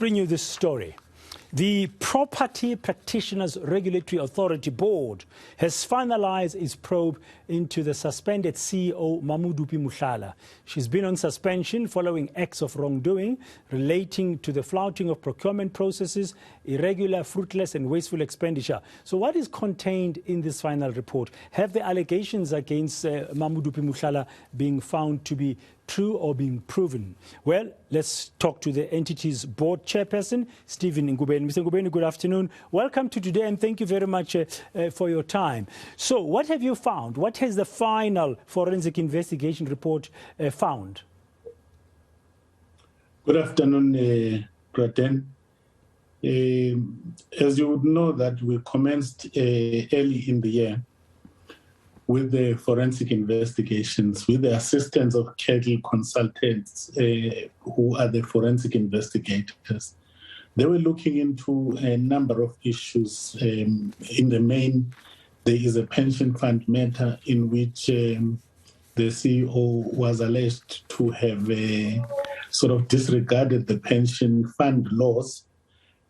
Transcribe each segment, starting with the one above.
bring you this story. The Property Practitioners Regulatory Authority Board has finalised its probe into the suspended CEO Mamodupi Mohlala. She's been on suspension following acts of wrongdoing relating to the flouting of procurement processes, irregular, fruitless and wasteful expenditure. So what is contained in this final report? Have the allegations against Mamodupi Mohlala been found to be true or being proven? Well, let's talk to the entity's board chairperson, Stephen Ngubeni. Mr. Ngubeni, good afternoon. Welcome to today and thank you very much for your time. So what have you found? What has the final forensic investigation report found? Good afternoon, Praten. As you would know that we commenced early in the year with the forensic investigations, with the assistance of cattle consultants who are the forensic investigators. They were looking into a number of issues. In the main, there is a pension fund matter in which the CEO was alleged to have sort of disregarded the pension fund laws.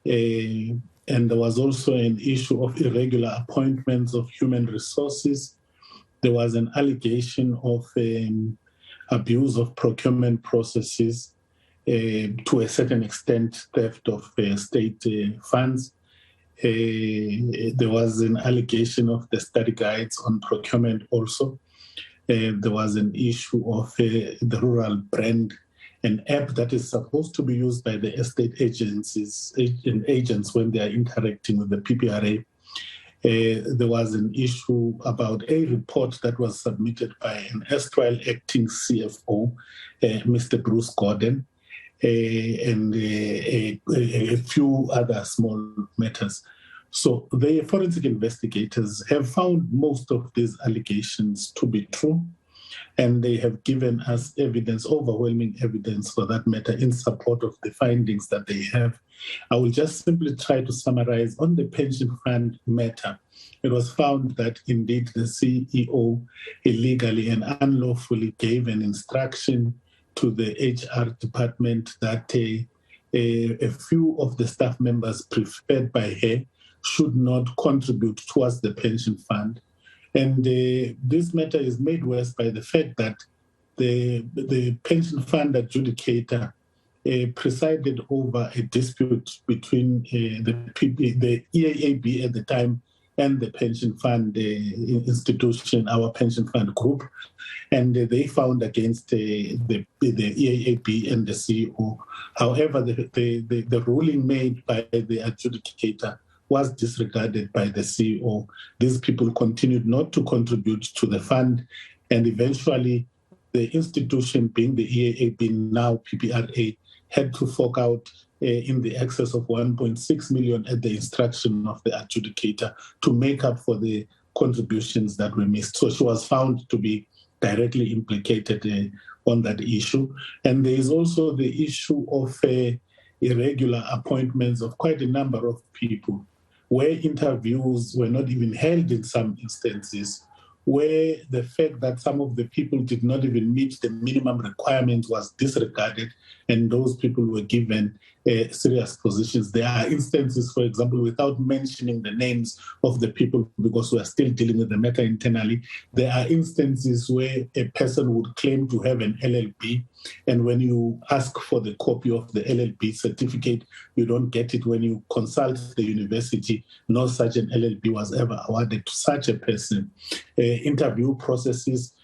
And there was also an issue of irregular appointments of human resources. There was an allegation of abuse of procurement processes, to a certain extent, theft of state funds. There was an allegation of the study guides on procurement also. There was an issue of the rural brand, an app that is supposed to be used by the estate agencies and agents when they are interacting with the PPRA. There was an issue about a report that was submitted by an erstwhile acting CFO, Mr. Bruce Gordon, and a few other small matters. So the forensic investigators have found most of these allegations to be true, and they have given us evidence, overwhelming evidence for that matter, in support of the findings that they have. I will just simply try to summarize on the pension fund matter. It was found that indeed the CEO illegally and unlawfully gave an instruction to the HR department that a few of the staff members preferred by her should not contribute towards the pension fund. And this matter is made worse by the fact that the pension fund adjudicator presided over a dispute between the EAAB at the time and the pension fund institution, our pension fund group. And they found against the EAAB and the CEO. However, the ruling made by the adjudicator was disregarded by the CEO. These people continued not to contribute to the fund, and eventually the institution, being the EAAB, now PPRA, had to fork out in the excess of 1.6 million at the instruction of the adjudicator to make up for the contributions that were missed. So she was found to be directly implicated on that issue. And there is also the issue of irregular appointments of quite a number of people, where interviews were not even held in some instances, where the fact that some of the people did not even meet the minimum requirements was disregarded, and those people were given serious positions. There are instances, for example, without mentioning the names of the people, because we are still dealing with the matter internally, there are instances where a person would claim to have an LLB, and when you ask for the copy of the LLB certificate, you don't get it. When you consult the university, no such an LLB was ever awarded to such a person. Interview processes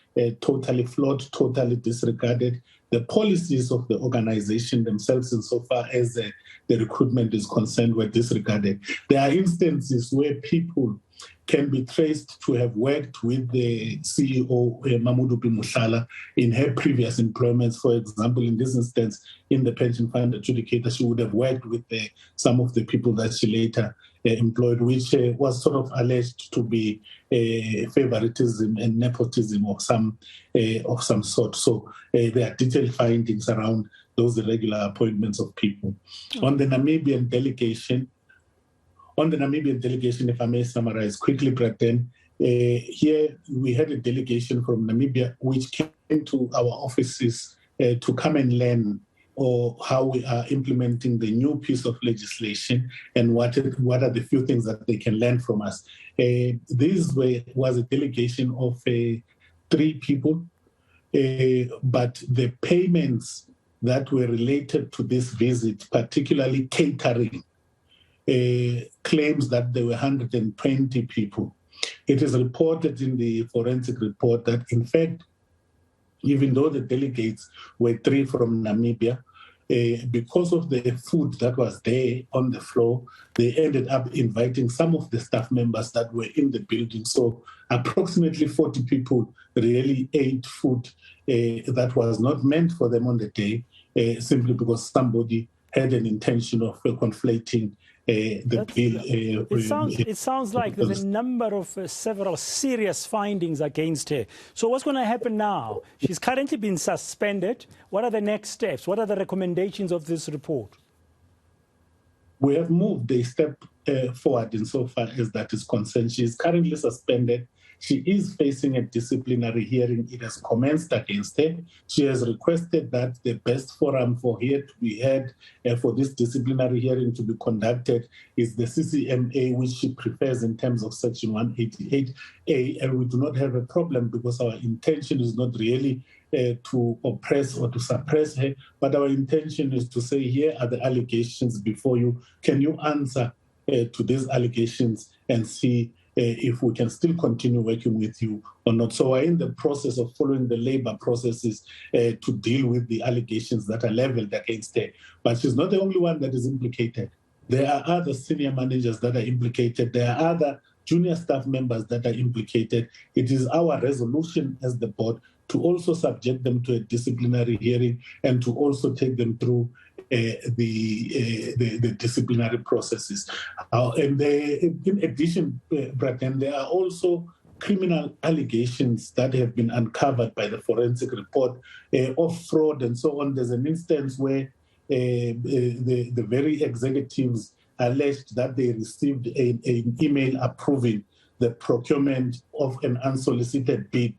totally flawed, totally disregarded. The policies of the organization themselves, insofar as the recruitment is concerned, were disregarded. There are instances where people can be traced to have worked with the CEO, Mamodupi Mohlala, in her previous employments. For example, in this instance, in the pension fund adjudicator, she would have worked with some of the people that she later employed, which was sort of alleged to be favoritism and nepotism of some sort. So there are detailed findings around those irregular appointments of people. On the Namibian delegation, if I may summarize quickly, Braten, here we had a delegation from Namibia which came to our offices to come and learn or how we are implementing the new piece of legislation and what are the few things that they can learn from us. This was a delegation of 3 people, but the payments that were related to this visit, particularly catering, claims that there were 120 people. It is reported in the forensic report that, in fact, even though the delegates were 3 from Namibia, because of the food that was there on the floor, they ended up inviting some of the staff members that were in the building. So approximately 40 people really ate food that was not meant for them on the day, simply because somebody had an intention of conflating the bill. It sounds like there's a number of several serious findings against her. So what's going to happen now? She's currently been suspended. What are the next steps? What are the recommendations of this report? We have moved a step forward insofar as that is concerned. She is currently suspended. She is facing a disciplinary hearing. It has commenced against her. She has requested that the best forum for her to be heard for this disciplinary hearing to be conducted is the CCMA, which she prefers in terms of Section 188A. And we do not have a problem because our intention is not really to oppress or to suppress her, but our intention is to say, here are the allegations before you. Can you answer to these allegations and see if we can still continue working with you or not? So we're in the process of following the labor processes to deal with the allegations that are leveled against her. But she's not the only one that is implicated. There are other senior managers that are implicated. There are other junior staff members that are implicated. It is our resolution as the board to also subject them to a disciplinary hearing and to also take them through the disciplinary processes. And in addition, Bracken, there are also criminal allegations that have been uncovered by the forensic report of fraud and so on. There's an instance where the very executives alleged that they received an email approving the procurement of an unsolicited bid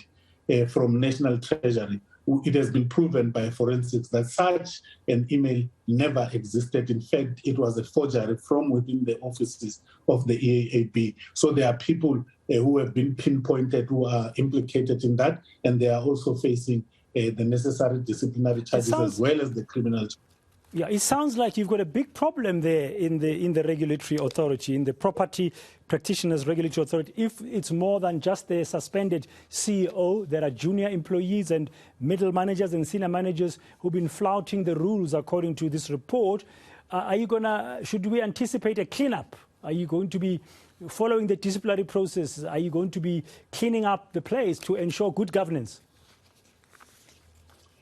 from National Treasury. It has been proven by forensics that such an email never existed. In fact, it was a forgery from within the offices of the EAB. So there are people who have been pinpointed who are implicated in that, and they are also facing the necessary disciplinary charges as well as the criminal charges. Yeah, it sounds like you've got a big problem there in the regulatory authority, in the Property Practitioners Regulatory Authority. If it's more than just the suspended CEO, there are junior employees and middle managers and senior managers who've been flouting the rules according to this report. Should we anticipate a cleanup? Are you going to be following the disciplinary process? Are you going to be cleaning up the place to ensure good governance?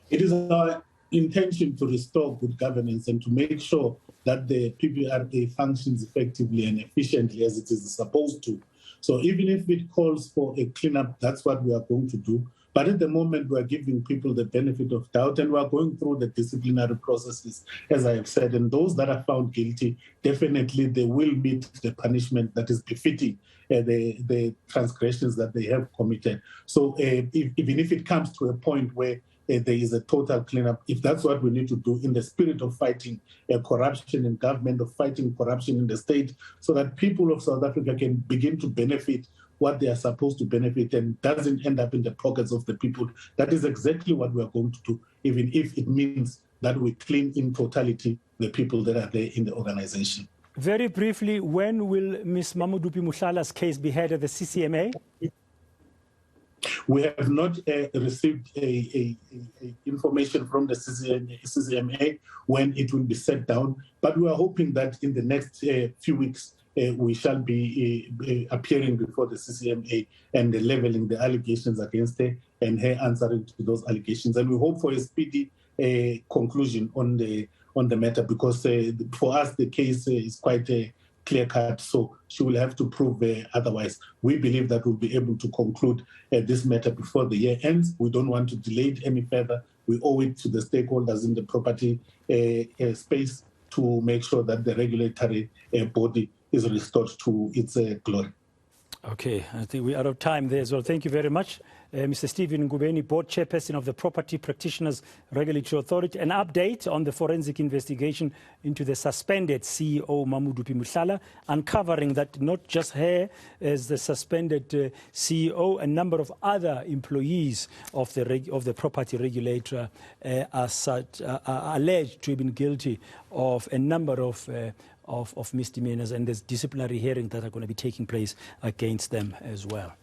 It is our intention to restore good governance and to make sure that the PPRA functions effectively and efficiently as it is supposed to. So even if it calls for a cleanup, that's what we are going to do. But at the moment, we are giving people the benefit of doubt, and we are going through the disciplinary processes, as I have said. And those that are found guilty, definitely they will meet the punishment that is befitting the transgressions that they have committed. So even if it comes to a point where there is a total cleanup, if that's what we need to do in the spirit of fighting corruption in government, of fighting corruption in the state, so that people of South Africa can begin to benefit what they are supposed to benefit and doesn't end up in the pockets of the people, that is exactly what we are going to do, even if it means that we clean in totality the people that are there in the organization. Very briefly, when will Ms. Mamodupi Mohlala's case be heard at the CCMA? We have not received information from the CCMA when it will be set down, but we are hoping that in the next few weeks we shall be appearing before the CCMA and leveling the allegations against her and her answering to those allegations. And we hope for a speedy conclusion on the matter, because for us the case is quite clear-cut, so she will have to prove otherwise. We believe that we'll be able to conclude this matter before the year ends. We don't want to delay it any further. We owe it to the stakeholders in the property space to make sure that the regulatory body is restored to its glory. Okay, I think we're out of time there as well. Thank you very much. Mr. Stephen Ngubeni, Board Chairperson of the Property Practitioners Regulatory Authority, an update on the forensic investigation into the suspended CEO Mamodupi Mohlala, uncovering that not just her as the suspended CEO, a number of other employees of the property regulator are alleged to have been guilty of a number of misdemeanors, and there's disciplinary hearings that are going to be taking place against them as well.